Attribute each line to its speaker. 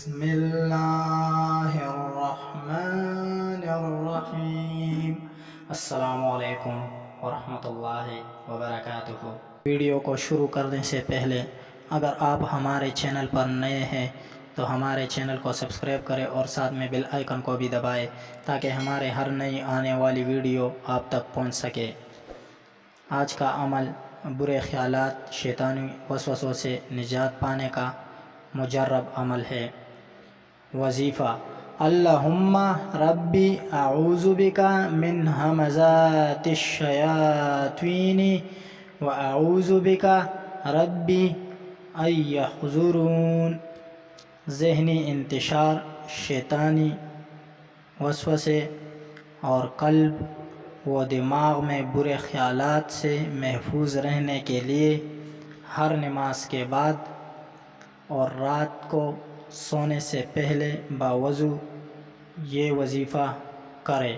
Speaker 1: بسم اللہ الرحمن الرحیم۔ السلام علیکم ورحمۃ اللہ وبرکاتہ۔ ویڈیو کو شروع کرنے سے پہلے اگر آپ ہمارے چینل پر نئے ہیں تو ہمارے چینل کو سبسکرائب کریں اور ساتھ میں بیل آئیکن کو بھی دبائیں تاکہ ہمارے ہر نئی آنے والی ویڈیو آپ تک پہنچ سکے۔ آج کا عمل برے خیالات، شیطانی وسوسوں سے نجات پانے کا مجرب عمل ہے۔ وظیفہ: اللہم ربی اعوذ بک من ہمزات الشیاطین واعوذ بک ربی ان یحضرون۔ ذہنی انتشار، شیطانی وسوسے اور قلب و دماغ میں برے خیالات سے محفوظ رہنے کے لیے ہر نماز کے بعد اور رات کو سونے سے پہلے باوضو یہ وظیفہ کرے۔